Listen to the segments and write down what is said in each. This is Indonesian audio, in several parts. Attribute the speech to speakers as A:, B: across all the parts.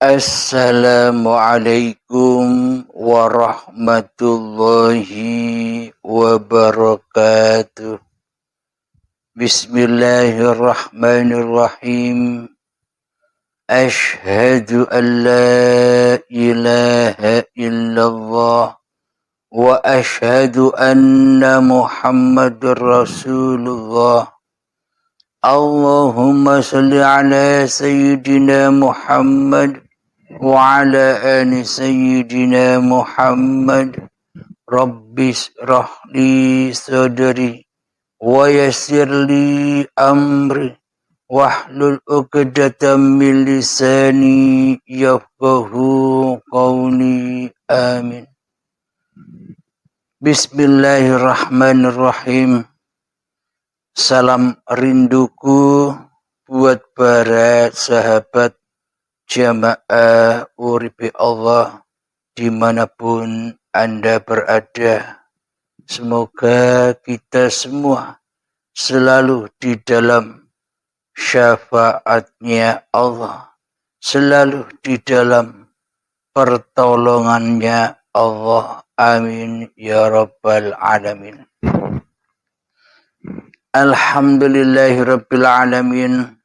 A: Assalamualaikum warahmatullahi wabarakatuh. Bismillahirrahmanirrahim. Ashhadu an la ilaha illallah wa ashhadu anna Muhammadur Rasulullah. Allahumma salli ala sayyidina Muhammad wa ala ali sayyidina Muhammad. Rabbis rahli sadri wa yassir li amri wahlul 'uqdatam min lisani yafqahu qawli. Amin. Bismillahirrahmanirrahim. Salam rinduku buat para sahabat jamaah Uripi Allah dimanapun Anda berada. Semoga kita semua selalu di dalam syafaatnya Allah, selalu di dalam pertolongannya Allah. Amin ya rabbal alamin. Alhamdulillahirabbil alamin.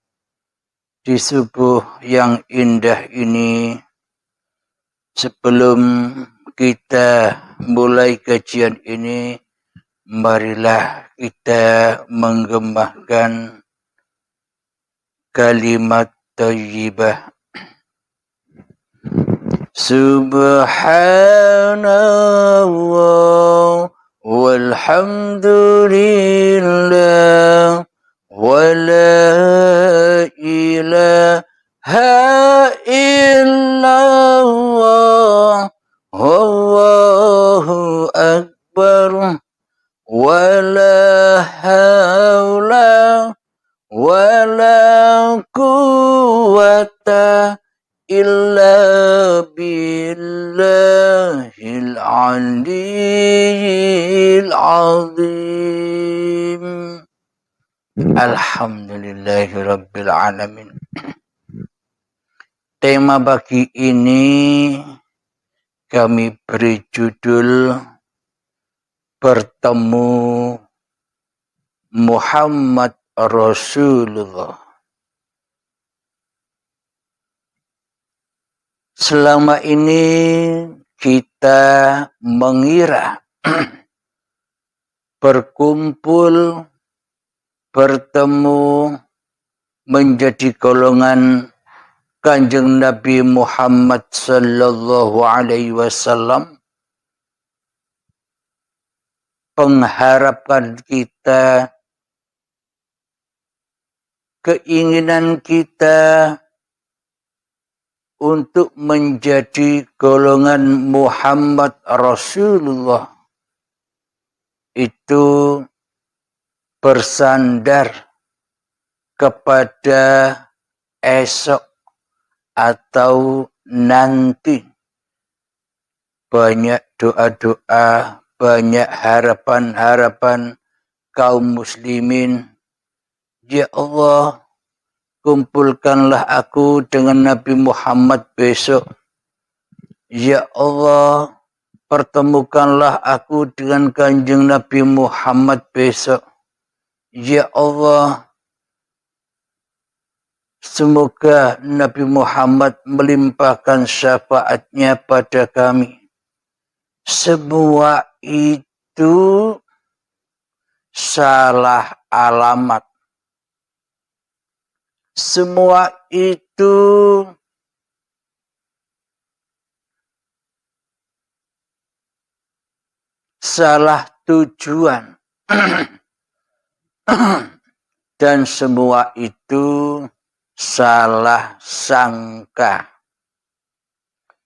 A: Di subuh yang indah ini, sebelum kita mulai kajian ini, marilah kita menggemahkan kalimat thayyibah. Subhanallah walhamdulillah wa la ilaha illallah wallahu akbar wa la hawla wa la quwwata illa billahil aliyyil azim. Alhamdulillahirabbil alamin. Tema pagi ini kami beri judul Bertemu Muhammad Rasulullah. Selama ini kita mengira berkumpul, bertemu, menjadi golongan Kanjeng Nabi Muhammad sallallahu alaihi wasallam. Pengharapan kita, keinginan kita untuk menjadi golongan Muhammad Rasulullah itu bersandar kepada esok atau nanti. Banyak doa-doa, banyak harapan-harapan kaum muslimin. Ya Allah, kumpulkanlah aku dengan Nabi Muhammad besok. Ya Allah, pertemukanlah aku dengan Kanjeng Nabi Muhammad besok. Ya Allah, semoga Nabi Muhammad melimpahkan syafaatnya pada kami. Semua itu salah alamat. Semua itu salah tujuan. Dan semua itu salah sangka.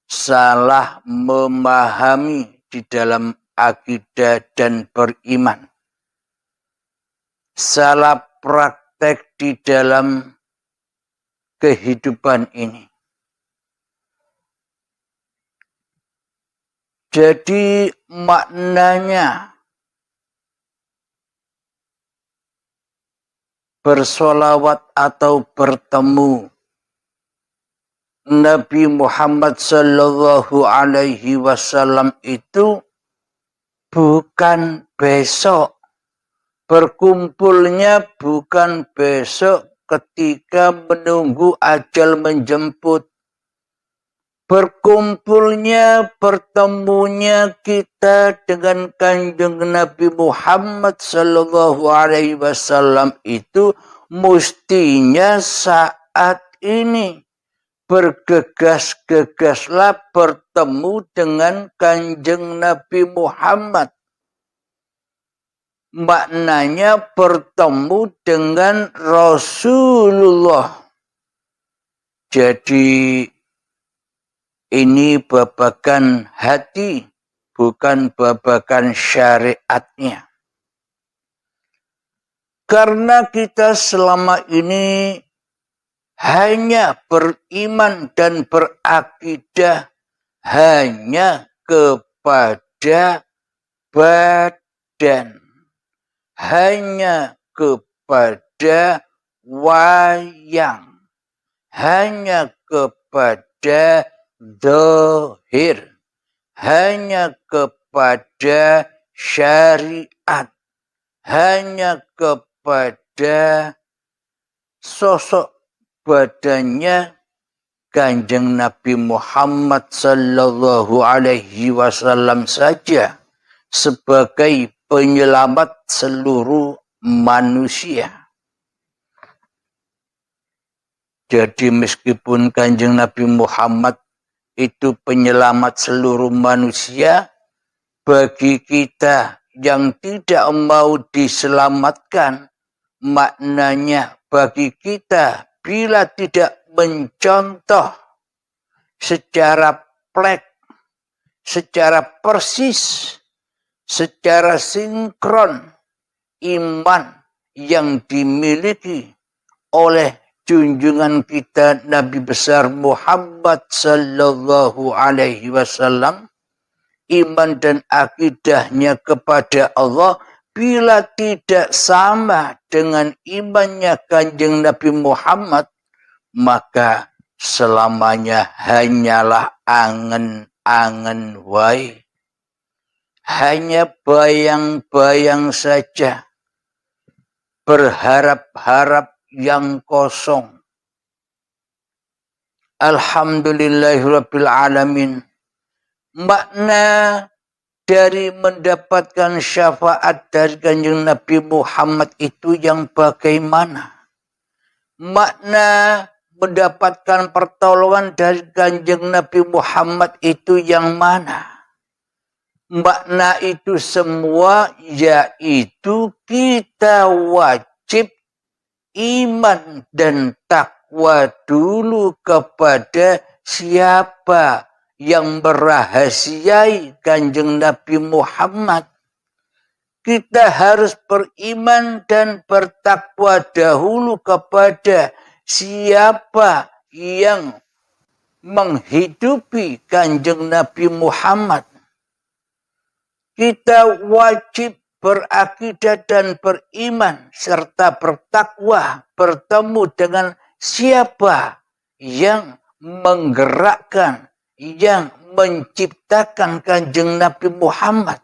A: Salah memahami di dalam akidah dan beriman. Salah praktek di dalam kehidupan ini. Jadi maknanya bersolawat atau bertemu Nabi Muhammad Sallallahu Alaihi Wasallam itu bukan besok. Berkumpulnya bukan besok ketika menunggu ajal menjemput. Berkumpulnya, bertemunya kita dengan Kanjeng Nabi Muhammad Sallallahu Alaihi Wasallam itu mestinya saat ini. Bergegas-gegaslah bertemu dengan Kanjeng Nabi Muhammad. Maknanya bertemu dengan Rasulullah. Jadi ini babakan hati, bukan babakan syariatnya. Karena kita selama ini hanya beriman dan berakidah hanya kepada badan. Hanya kepada wayang. Hanya kepada zahir, hanya kepada syariat, hanya kepada sosok badannya Kanjeng Nabi Muhammad Sallallahu Alaihi Wasallam saja sebagai penyelamat seluruh manusia. Jadi meskipun Kanjeng Nabi Muhammad itu penyelamat seluruh manusia, bagi kita yang tidak mau diselamatkan, maknanya bagi kita bila tidak mencontoh secara plek, secara persis, secara sinkron iman yang dimiliki oleh junjungan kita Nabi besar Muhammad Sallallahu Alaihi Wasallam, iman dan akidahnya kepada Allah bila tidak sama dengan imannya Kanjeng Nabi Muhammad, maka selamanya hanyalah angen-angen wae. Hanya bayang-bayang saja, berharap-harap yang kosong. Alhamdulillahirabbil alamin. Makna dari mendapatkan syafaat dari Kanjeng Nabi Muhammad itu yang bagaimana? Makna mendapatkan pertolongan dari Kanjeng Nabi Muhammad itu yang mana? Makna itu semua yaitu kita wajib iman dan takwa dulu kepada siapa yang merahasiai Kanjeng Nabi Muhammad. Kita harus beriman dan bertakwa dahulu kepada siapa yang menghidupi Kanjeng Nabi Muhammad. Kita wajib berakidah dan beriman serta bertakwa bertemu dengan siapa yang menggerakkan, yang menciptakan Kanjeng Nabi Muhammad.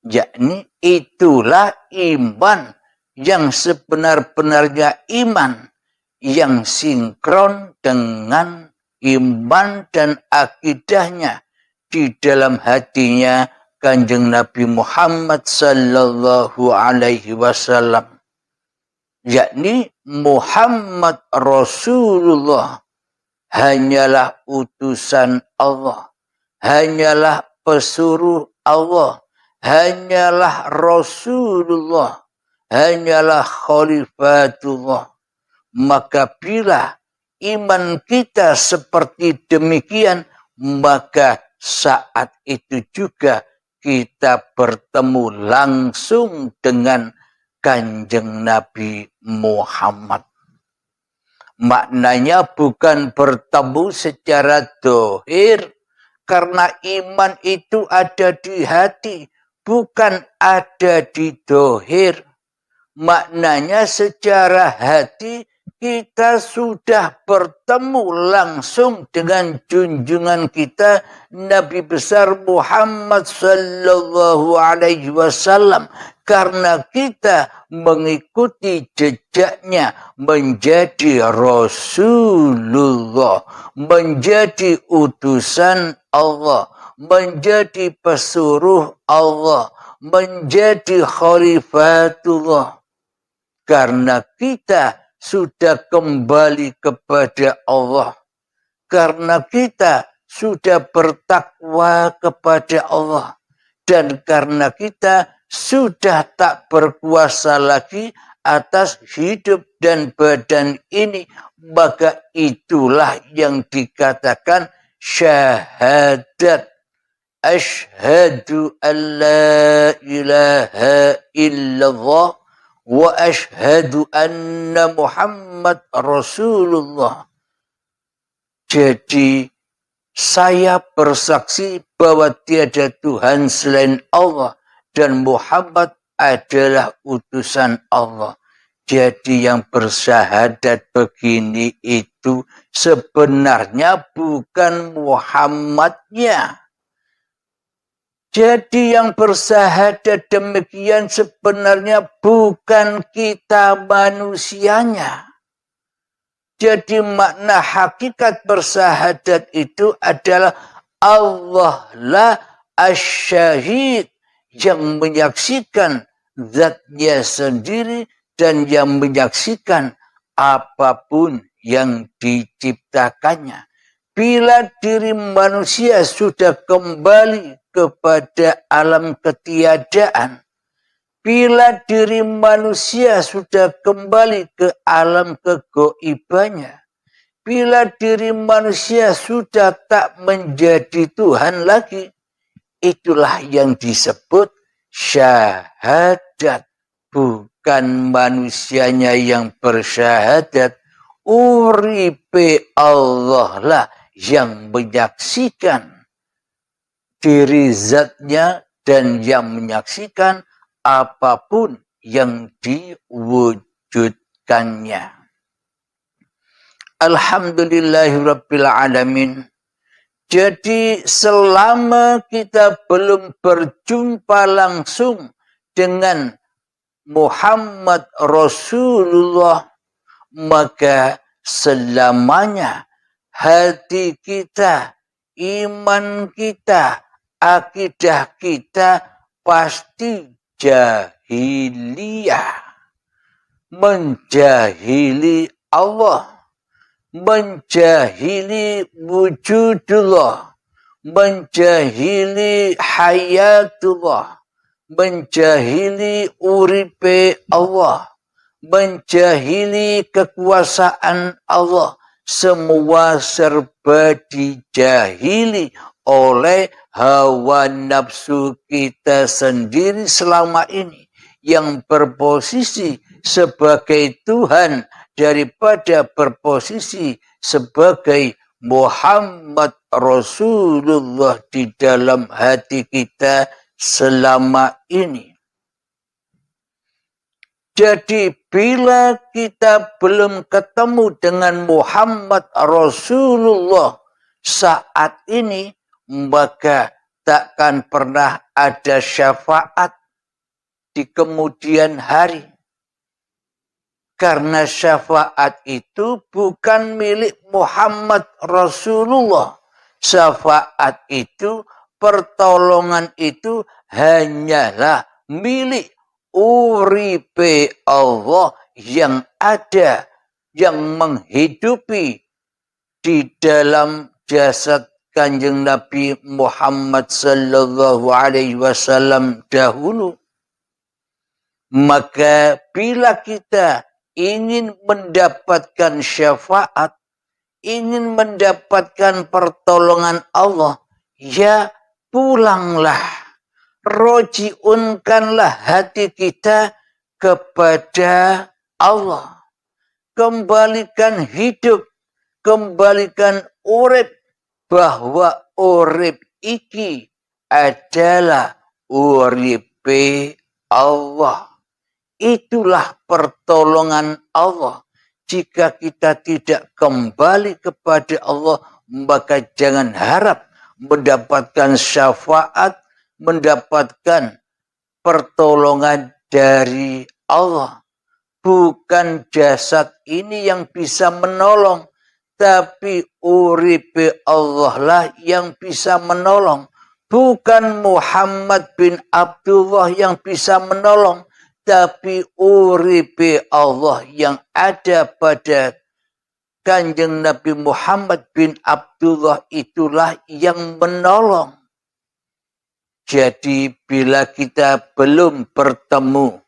A: Yakni itulah iman yang sebenar-benarnya iman yang sinkron dengan iman dan akidahnya di dalam hatinya Kanjeng Nabi Muhammad Sallallahu Alaihi Wasallam, yakni Muhammad Rasulullah hanyalah utusan Allah, hanyalah pesuruh Allah, hanyalah Rasulullah, hanyalah Khalifatullah. Maka bila iman kita seperti demikian, maka saat itu juga kita bertemu langsung dengan Kanjeng Nabi Muhammad. Maknanya bukan bertemu secara dohir, karena iman itu ada di hati, bukan ada di dohir. Maknanya secara hati kita sudah bertemu langsung dengan junjungan kita Nabi besar Muhammad sallallahu alaihi wasallam, karena kita mengikuti jejaknya menjadi Rasulullah, menjadi utusan Allah, menjadi pesuruh Allah, menjadi khalifatullah. Karena kita sudah kembali kepada Allah, karena kita sudah bertakwa kepada Allah, dan karena kita sudah tak berkuasa lagi atas hidup dan badan ini, maka itulah yang dikatakan syahadat. Asyhadu an la ilaha illallah wa asyhadu anna Muhammad Rasulullah. Jadi saya bersaksi bahwa tiada Tuhan selain Allah dan Muhammad adalah utusan Allah. Jadi yang bersyahadat begini itu sebenarnya bukan Muhammadnya. Jadi yang bersyahadat demikian sebenarnya bukan kita manusianya. Jadi makna hakikat bersyahadat itu adalah Allah lah asyahid, yang menyaksikan zatnya sendiri dan yang menyaksikan apapun yang diciptakannya. Bila diri manusia sudah kembali kepada alam ketiadaan, bila diri manusia sudah kembali ke alam kegoibannya, bila diri manusia sudah tak menjadi Tuhan lagi, itulah yang disebut syahadat. Bukan manusianya yang bersyahadat, uripe Allah lah yang menyaksikan diri zatnya dan yang menyaksikan apapun yang diwujudkannya. Alhamdulillahirabbil alamin. Jadi selama kita belum berjumpa langsung dengan Muhammad Rasulullah, maka selamanya hati kita, iman kita, akidah kita pasti jahiliyah. Menjahili Allah, menjahili wujudullah, menjahili hayatullah, menjahili uripe Allah, menjahili kekuasaan Allah. Semua serba dijahili oleh hawa nafsu kita sendiri selama ini, yang berposisi sebagai Tuhan daripada berposisi sebagai Muhammad Rasulullah di dalam hati kita selama ini. Jadi bila kita belum ketemu dengan Muhammad Rasulullah saat ini, maka takkan pernah ada syafaat di kemudian hari. Karena syafaat itu bukan milik Muhammad Rasulullah. Syafaat itu, pertolongan itu hanyalah milik uripe Allah yang ada, yang menghidupi di dalam jasad Kanjeng Nabi Muhammad sallallahu alaihi wasallam dahulu. Maka bila kita ingin mendapatkan syafaat, ingin mendapatkan pertolongan Allah, ya pulanglah, rojiunkanlah hati kita kepada Allah. Kembalikan hidup, kembalikan urip, bahwa urip iki adalah uripe Allah. Itulah pertolongan Allah. jika kita tidak kembali kepada Allah, maka jangan harap mendapatkan syafaat, mendapatkan pertolongan dari Allah. Bukan jasad ini yang bisa menolong, tapi uripe Allah lah yang bisa menolong. Bukan Muhammad bin Abdullah yang bisa menolong, tapi uripe Allah yang ada pada Kanjeng Nabi Muhammad bin Abdullah itulah yang menolong. Jadi bila kita belum bertemu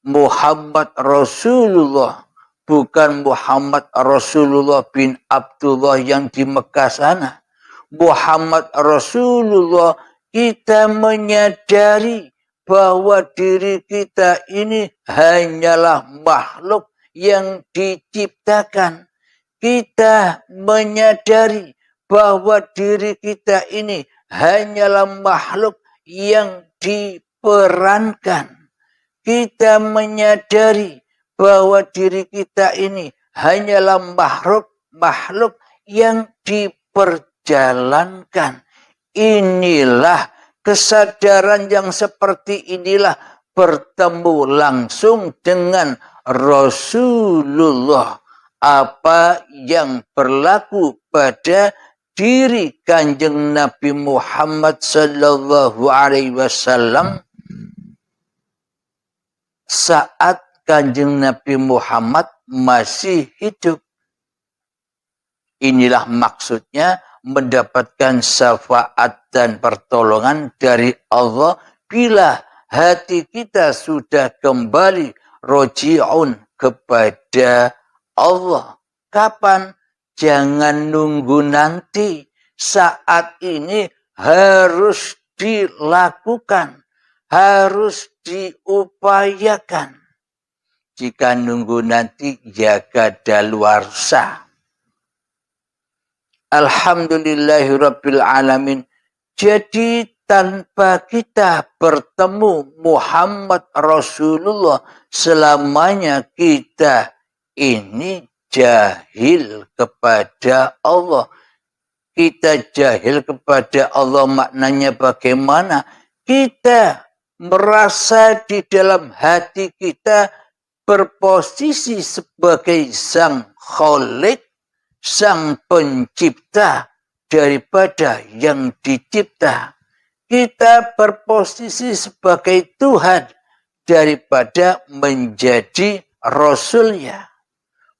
A: Muhammad Rasulullah, bukan Muhammad Rasulullah bin Abdullah yang di Mekah sana, Muhammad Rasulullah, kita menyadari bahwa diri kita ini hanyalah makhluk yang diciptakan. Kita menyadari bahwa diri kita ini hanyalah makhluk yang diperankan. Kita menyadari bahwa diri kita ini hanyalah makhluk yang diperjalankan. Inilah kesadaran yang seperti inilah bertemu langsung dengan Rasulullah. Apa yang berlaku pada diri Kanjeng Nabi Muhammad sallallahu alaihi wasallam saat Kanjeng Nabi Muhammad masih hidup. Inilah maksudnya mendapatkan syafaat dan pertolongan dari Allah bila hati kita sudah kembali roji'un kepada Allah. Kapan? Jangan nunggu nanti. Saat ini harus dilakukan. Harus diupayakan. Jika nunggu nanti, ya kadaluarsa. Alhamdulillahirabbil alamin. Jadi tanpa kita bertemu Muhammad Rasulullah, selamanya kita ini jahil kepada Allah. Kita jahil kepada Allah maknanya bagaimana? Kita merasa di dalam hati kita berposisi sebagai sang Khalik, sang pencipta daripada yang dicipta. Kita berposisi sebagai Tuhan daripada menjadi Rasulnya.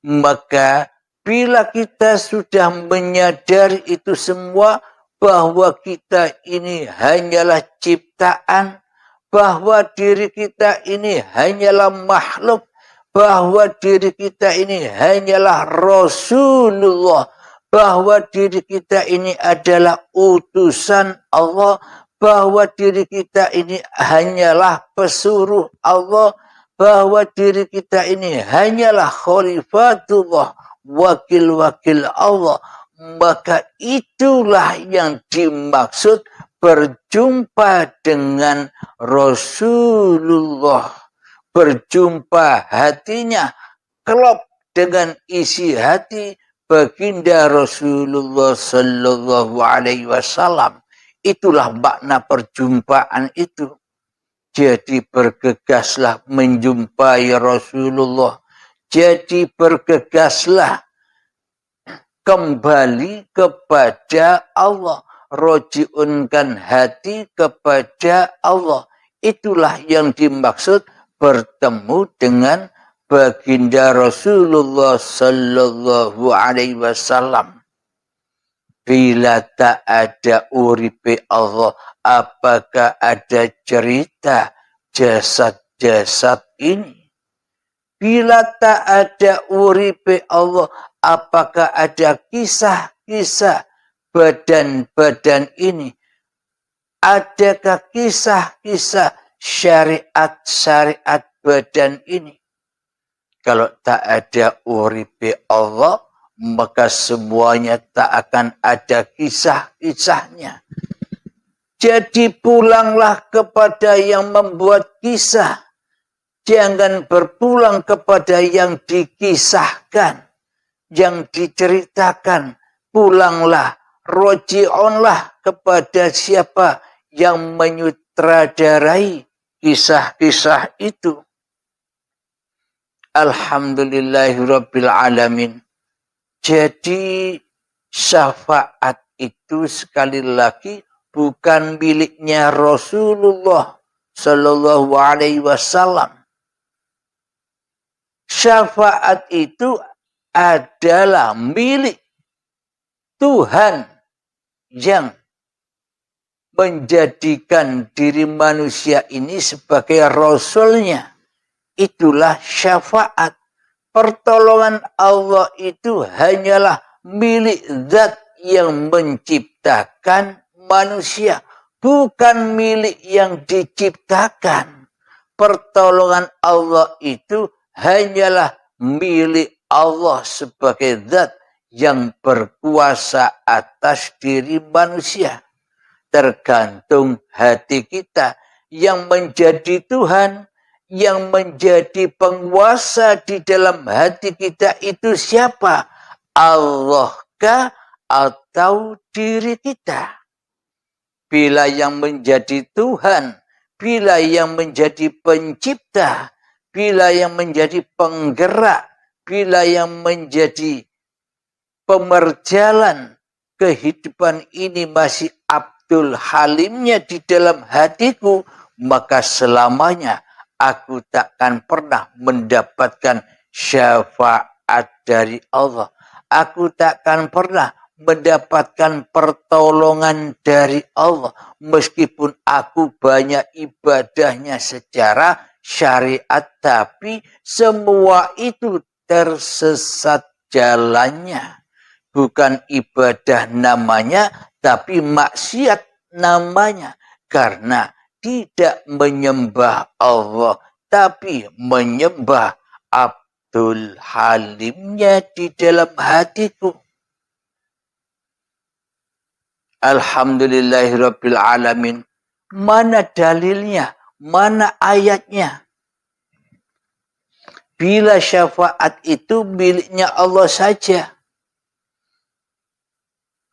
A: Maka bila kita sudah menyadari itu semua, bahwa kita ini hanyalah ciptaan, bahwa diri kita ini hanyalah makhluk, bahwa diri kita ini hanyalah Rasulullah, bahwa diri kita ini adalah utusan Allah, bahwa diri kita ini hanyalah pesuruh Allah, bahwa diri kita ini hanyalah khalifatullah, wakil-wakil Allah. Maka itulah yang dimaksud berjumpa dengan Rasulullah. Berjumpa hatinya klop dengan isi hati baginda Rasulullah sallallahu alaihi wasallam. Itulah makna perjumpaan itu. Jadi bergegaslah menjumpai Rasulullah. Jadi bergegaslah kembali kepada Allah. Roji'unkan hati kepada Allah. Itulah yang dimaksud bertemu dengan baginda Rasulullah sallallahu alaihi wasallam. Bila tak ada uripe Allah, apakah ada cerita jasad-jasad ini? Bila tak ada uripe Allah, apakah ada kisah-kisah badan-badan ini? Adakah kisah-kisah syariat-syariat badan ini? Kalau tak ada uripe Allah, maka semuanya tak akan ada kisah-kisahnya. Jadi pulanglah kepada yang membuat kisah. Jangan berpulang kepada yang dikisahkan, yang diceritakan. Pulanglah, roji'onlah kepada siapa yang menyutradarai kisah-kisah itu. Alhamdulillahirabbil alamin. Jadi syafaat itu sekali lagi bukan miliknya Rasulullah Sallallahu Alaihi Wasallam. Syafaat itu adalah milik Tuhan yang menjadikan diri manusia ini sebagai Rasulnya. Itulah syafaat. Pertolongan Allah itu hanyalah milik zat yang menciptakan manusia. Bukan milik yang diciptakan. Pertolongan Allah itu hanyalah milik Allah sebagai zat yang berkuasa atas diri manusia. Tergantung hati kita yang menjadi Tuhan, yang menjadi penguasa di dalam hati kita itu siapa? Allah kah atau diri kita? Bila yang menjadi Tuhan, bila yang menjadi pencipta, bila yang menjadi penggerak, bila yang menjadi pemerjalan kehidupan ini masih Abdul Halimnya di dalam hatiku, maka selamanya aku takkan pernah mendapatkan syafaat dari Allah. Aku takkan pernah mendapatkan pertolongan dari Allah. Meskipun aku banyak ibadahnya secara syariat, tapi semua itu tersesat jalannya. Bukan ibadah namanya, tapi maksiat namanya. Karena tidak menyembah Allah, tapi menyembah Abdul Halimnya di dalam hatiku. Alhamdulillahirabbil alamin. Mana dalilnya? Mana ayatnya? Bila syafaat itu miliknya Allah saja.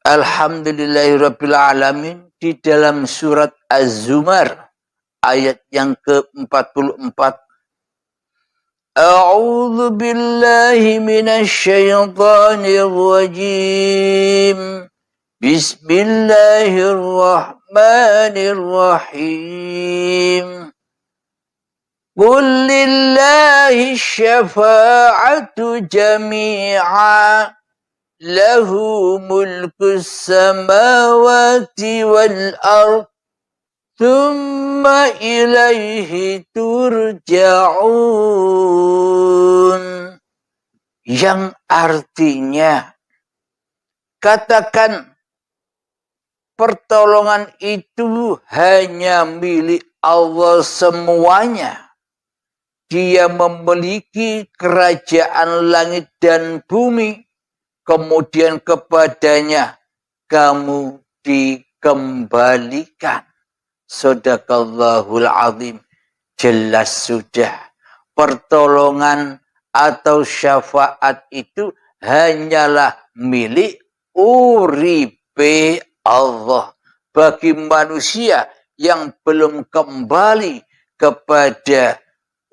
A: Alhamdulillahirabbil alamin di dalam surat Az-Zumar ayat yang ke-44. A'udzu billahi minasy syaithanir rajim. Bismillahirrahmanirrahim. Qul lillahi syafa'atu jami'a. Lahu mulkus samawati wal ard. Thumma ilaihi turja'un. Yang artinya, katakan pertolongan itu hanya milik Allah semuanya. Dia memiliki kerajaan langit dan bumi. Kemudian kepadanya kamu dikembalikan. Shadaqallahul azim. Jelas sudah. Pertolongan atau syafaat itu hanyalah milik uripe Allah. Bagi manusia yang belum kembali kepada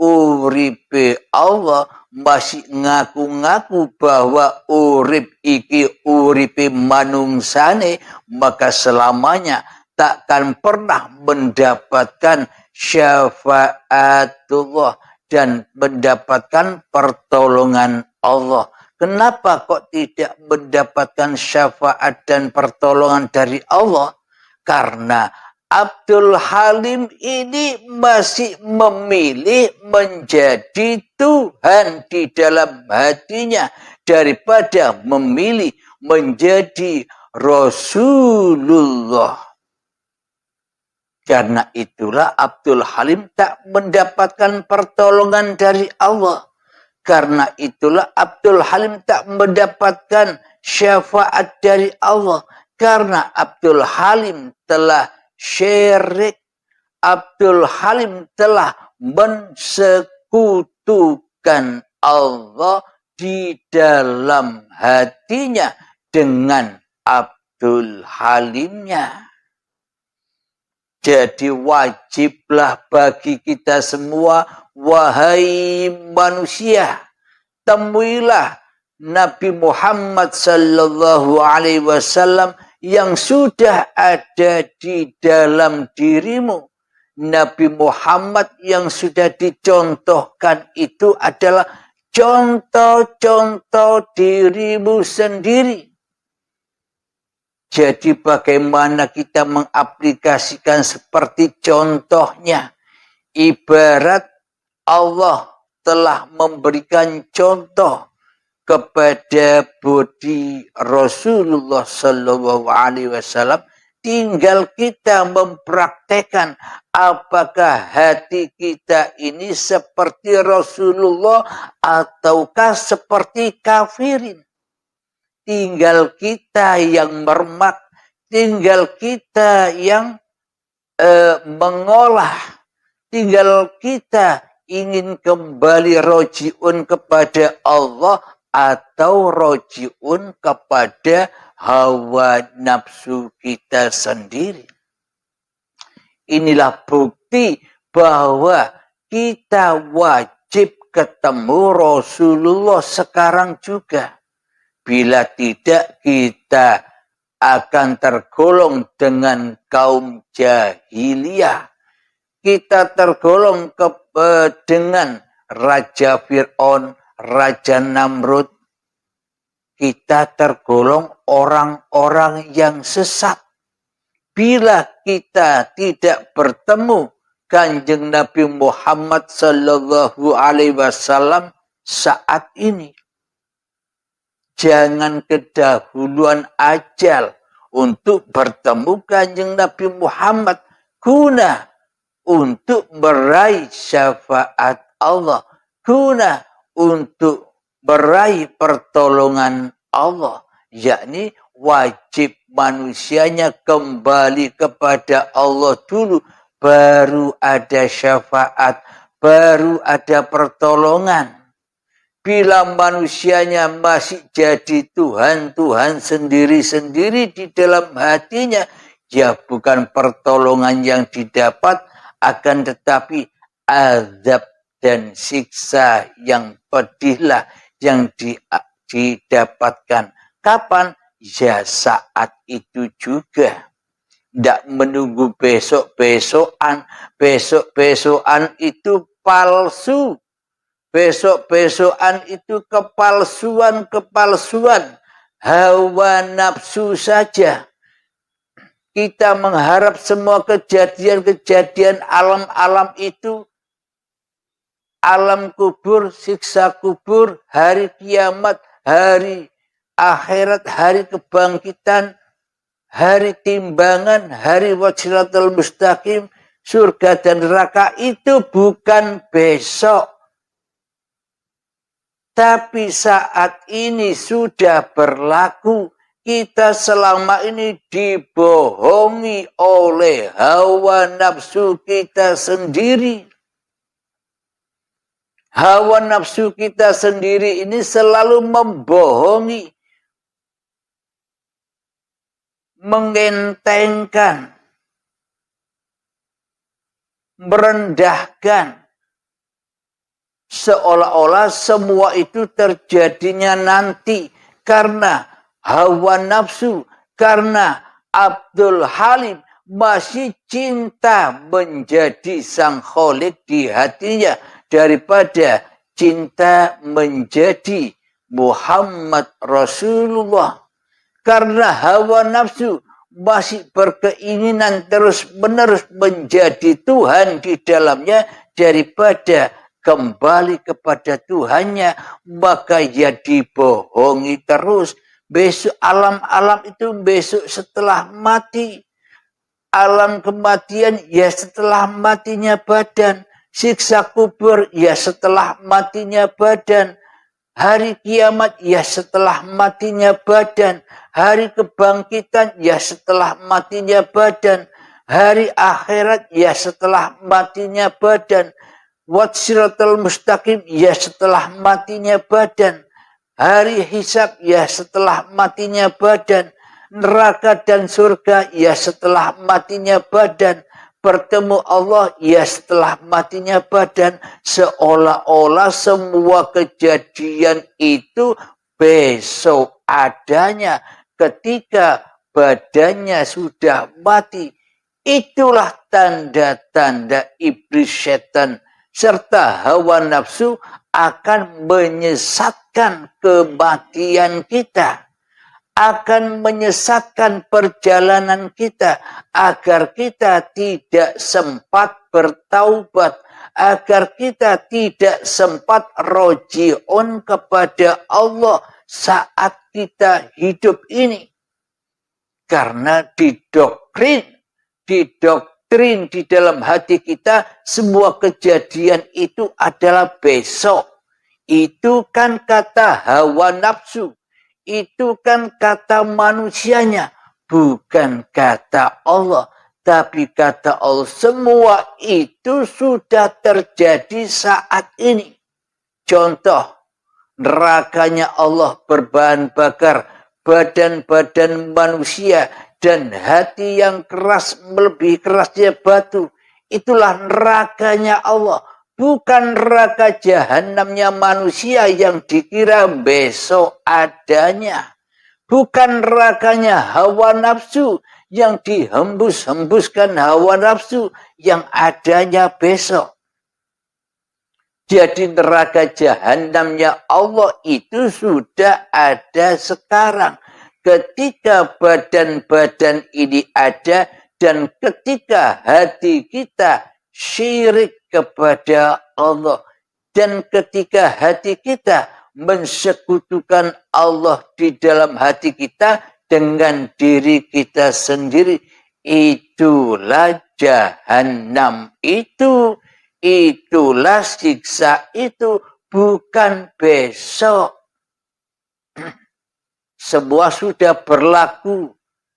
A: uripe Allah, masih ngaku-ngaku bahwa urip iki uripe manungsane, maka selamanya takkan pernah mendapatkan syafaatullah dan mendapatkan pertolongan Allah. Kenapa kok tidak mendapatkan syafaat dan pertolongan dari Allah? Karena Abdul Halim ini masih memilih menjadi Tuhan di dalam hatinya daripada memilih menjadi Rasulullah. Karena itulah Abdul Halim tak mendapatkan pertolongan dari Allah. Karena itulah Abdul Halim tak mendapatkan syafaat dari Allah. Karena Abdul Halim telah syirik. Abdul Halim telah mensekutukan menyekutukan Allah di dalam hatinya dengan Abdul Halimnya. Jadi wajiblah bagi kita semua, wahai manusia, temuilah Nabi Muhammad sallallahu alaihi wasallam yang sudah ada di dalam dirimu. Nabi Muhammad yang sudah dicontohkan itu adalah contoh-contoh dirimu sendiri. Jadi bagaimana kita mengaplikasikan seperti contohnya. Ibarat Allah telah memberikan contoh kepada budi Rasulullah Sallallahu Alaihi Wasallam. Tinggal kita mempraktekkan apakah hati kita ini seperti Rasulullah ataukah seperti kafirin. Tinggal kita yang mermak, tinggal kita yang mengolah, tinggal kita ingin kembali rojiun kepada Allah atau rojiun kepada hawa nafsu kita sendiri. Inilah bukti bahwa kita wajib ketemu Rasulullah sekarang juga. Bila tidak, kita akan tergolong dengan kaum jahiliyah. Kita tergolong dengan Raja Fir'aun, Raja Namrud. Kita tergolong orang-orang yang sesat. Bila kita tidak bertemu Kanjeng Nabi Muhammad sallallahu alaihi wasallam saat ini, jangan kedahuluan ajal untuk bertemu Kanjeng Nabi Muhammad guna untuk meraih syafaat Allah, guna untuk meraih pertolongan Allah, yakni wajib manusianya kembali kepada Allah dulu, baru ada syafaat, baru ada pertolongan. Bila manusianya masih jadi Tuhan-Tuhan sendiri-sendiri di dalam hatinya, ya bukan pertolongan yang didapat, akan tetapi azab dan siksa yang pedihlah yang didapatkan. Kapan? Ya saat itu juga. Tidak menunggu besok-besokan. Besok-besokan itu palsu. Besok-besokan itu kepalsuan-kepalsuan. Hawa nafsu saja. Kita mengharap semua kejadian-kejadian alam-alam itu, alam kubur, siksa kubur, hari kiamat, hari akhirat, hari kebangkitan, hari timbangan, hari wajratul mustaqim, surga dan neraka itu bukan besok. Tapi saat ini sudah berlaku. Kita selama ini dibohongi oleh hawa nafsu kita sendiri. Hawa nafsu kita sendiri ini selalu membohongi, mengentengkan, merendahkan. Seolah-olah semua itu terjadinya nanti karena hawa nafsu, karena Abdul Halim masih cinta menjadi sang kholik di hatinya daripada cinta menjadi Muhammad Rasulullah. Karena hawa nafsu masih berkeinginan terus-menerus menjadi Tuhan di dalamnya daripada kembali kepada Tuhannya, maka ia dibohongi terus. Besok alam-alam itu besok setelah mati. Alam kematian ya setelah matinya badan. Siksa kubur ya setelah matinya badan. Hari kiamat ya setelah matinya badan. Hari kebangkitan ya setelah matinya badan. Hari akhirat ya setelah matinya badan. Wassiratal mustaqim, ya setelah matinya badan. Hari hisab, ya setelah matinya badan. Neraka dan surga, ya setelah matinya badan. Bertemu Allah, ya setelah matinya badan. Seolah-olah semua kejadian itu besok adanya ketika badannya sudah mati. Itulah tanda-tanda iblis, setan, serta hawa nafsu akan menyesatkan kematian kita, akan menyesatkan perjalanan kita, agar kita tidak sempat bertaubat, agar kita tidak sempat roji'un kepada Allah saat kita hidup ini. Karena didoktrin di dalam hati kita semua kejadian itu adalah besok. Itu kan kata hawa nafsu. Itu kan kata manusianya. Bukan kata Allah. Tapi kata Allah, semua itu sudah terjadi saat ini. Contoh, nerakanya Allah berbahan bakar badan-badan manusia dan hati yang keras melebihi kerasnya batu. Itulah nerakanya Allah. Bukan neraka jahanamnya manusia yang dikira besok adanya. Bukan nerakanya hawa nafsu yang dihembus-hembuskan hawa nafsu yang adanya besok. Jadi neraka jahanamnya Allah itu sudah ada sekarang. Ketika badan-badan ini ada dan ketika hati kita syirik kepada Allah. Dan ketika hati kita mensekutukan Allah di dalam hati kita dengan diri kita sendiri. Itulah jahanam itu. Itulah siksa itu, bukan besok. Semua sudah berlaku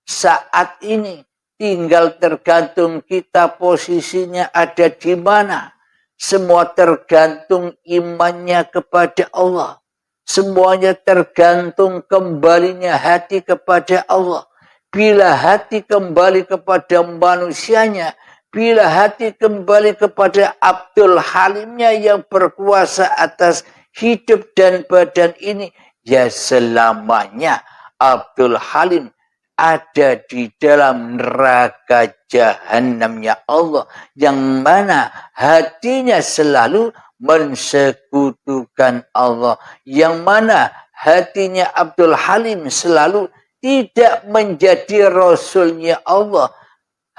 A: saat ini. Tinggal tergantung kita posisinya ada di mana. Semua tergantung imannya kepada Allah. Semuanya tergantung kembalinya hati kepada Allah. Bila hati kembali kepada manusianya, bila hati kembali kepada Abdul Halimnya yang berkuasa atas hidup dan badan ini, ya selamanya Abdul Halim ada di dalam neraka jahanamnya Allah, yang mana hatinya selalu mensekutukan Allah, yang mana hatinya Abdul Halim selalu tidak menjadi Rasulnya Allah.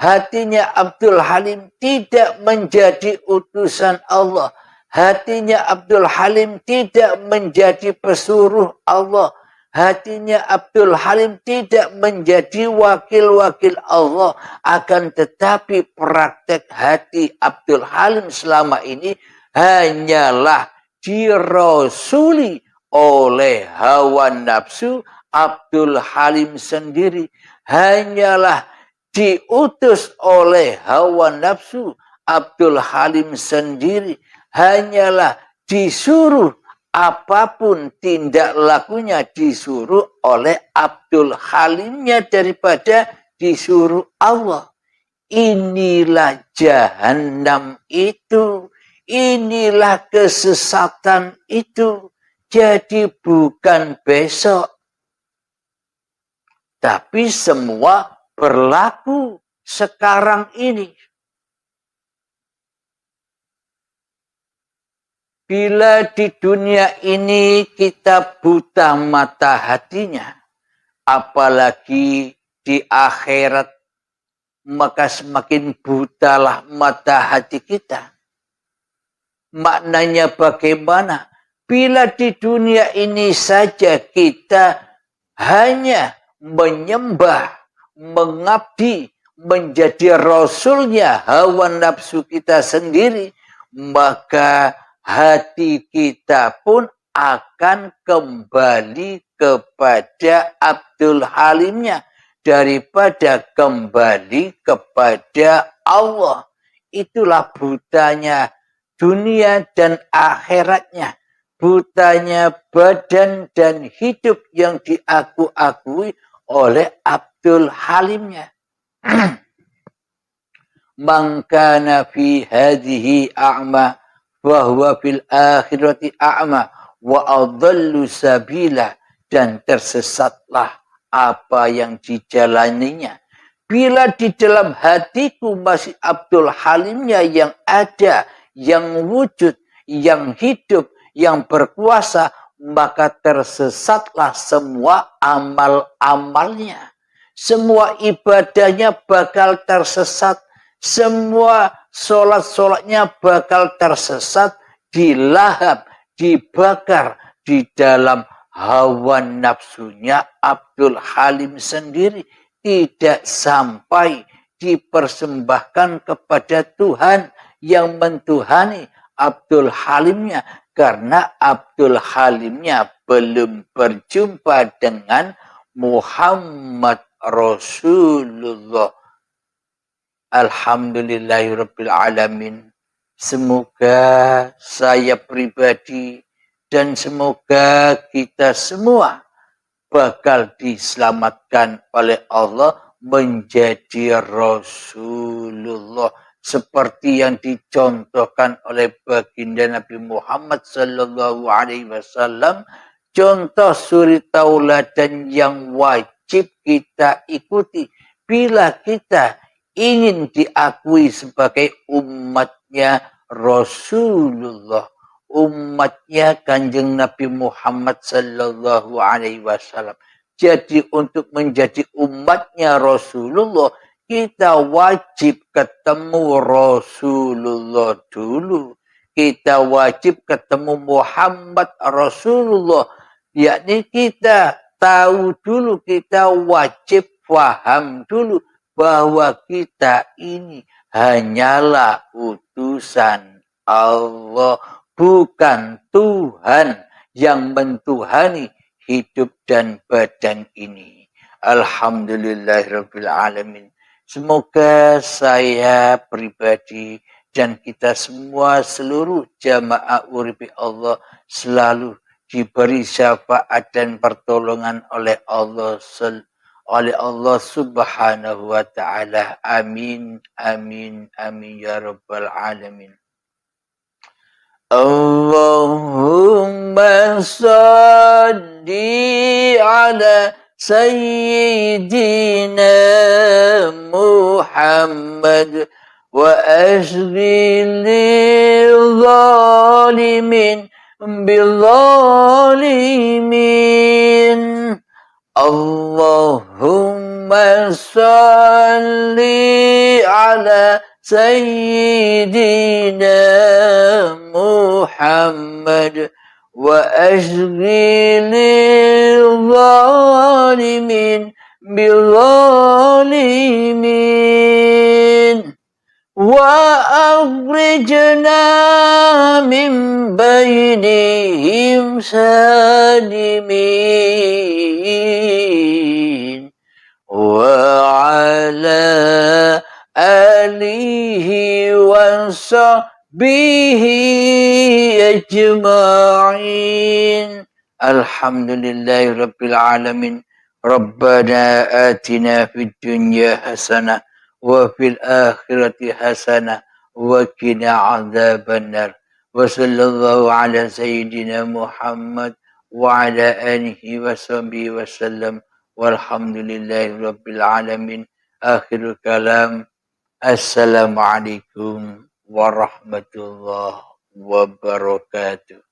A: Hatinya Abdul Halim tidak menjadi utusan Allah. Hatinya Abdul Halim tidak menjadi pesuruh Allah. Hatinya Abdul Halim tidak menjadi wakil-wakil Allah. Akan tetapi praktek hati Abdul Halim selama ini hanyalah dirasuli oleh hawa nafsu Abdul Halim sendiri. Hanyalah diutus oleh hawa nafsu Abdul Halim sendiri. Hanyalah disuruh apapun tindak lakunya disuruh oleh Abdul Halimnya daripada disuruh Allah. Inilah jahanam itu. Inilah kesesatan itu. Jadi bukan besok. Tapi semua berlaku sekarang ini. Bila di dunia ini kita buta mata hatinya, apalagi di akhirat, maka semakin butalah mata hati kita. Maknanya bagaimana? Bila di dunia ini saja kita hanya menyembah, mengabdi, menjadi rasulnya hawa nafsu kita sendiri, maka hati kita pun akan kembali kepada Abdul Halimnya daripada kembali kepada Allah. Itulah butanya dunia dan akhiratnya, butanya badan dan hidup yang diaku-akui oleh Abdul Halimnya. Man kana fi hadhihi a'ma wa huwa fil akhirati a'ma wa adallu sabila, dan tersesatlah apa yang dijalaninya. Bila di dalam hatiku masih Abdul Halimnya yang ada, yang wujud, yang hidup, yang berkuasa, maka tersesatlah semua amal-amalnya. Semua ibadahnya bakal tersesat. Semua sholat-sholatnya bakal tersesat, dilahap, dibakar di dalam hawa nafsunya Abdul Halim sendiri. Tidak sampai dipersembahkan kepada Tuhan yang mentuhani Abdul Halimnya. Karena Abdul Halimnya belum berjumpa dengan Muhammad Rasulullah. Alhamdulillahirabbil alamin. Semoga saya pribadi dan semoga kita semua bakal diselamatkan oleh Allah menjadi Rasulullah seperti yang dicontohkan oleh baginda Nabi Muhammad sallallahu alaihi wasallam. Contoh suri tauladan yang wajib kita ikuti bila kita ingin diakui sebagai umatnya Rasulullah, umatnya Kanjeng Nabi Muhammad sallallahu alaihi wasallam. Jadi untuk menjadi umatnya Rasulullah, kita wajib ketemu Rasulullah dulu. Kita wajib ketemu Muhammad Rasulullah. Yakni kita tahu dulu, kita wajib paham dulu bahwa kita ini hanyalah utusan Allah, bukan Tuhan yang mentuhani hidup dan badan ini. Alhamdulillahirabbil alamin. Semoga saya pribadi dan kita semua seluruh jamaah Uripi Allah selalu diberi syafaat dan pertolongan oleh Allah subhanahu wa ta'ala. Amin, amin, amin ya rabbal alamin. Allahumma salli ala sayyidina Muhammad wa ashghil zalimin bil zalimin. Allahumma salli ala sayyidina Muhammad wa ashghil zalimin bil zalimin wa akhrijna min bainihim salimin wa ala alihi wa sahbihi ajma'in. Alhamdulillahi rabbil alamin. Rabbana atina fid dunya hasanah wa fil akhirati hasanah wa qina adzabannar. Wa sallallahu ala sayyidina Muhammad wa ala alihi wa sahbihi wa sallam. Walhamdulillahi rabbil alamin. Akhirul kalam. Assalamualaikum warahmatullahi wabarakatuh.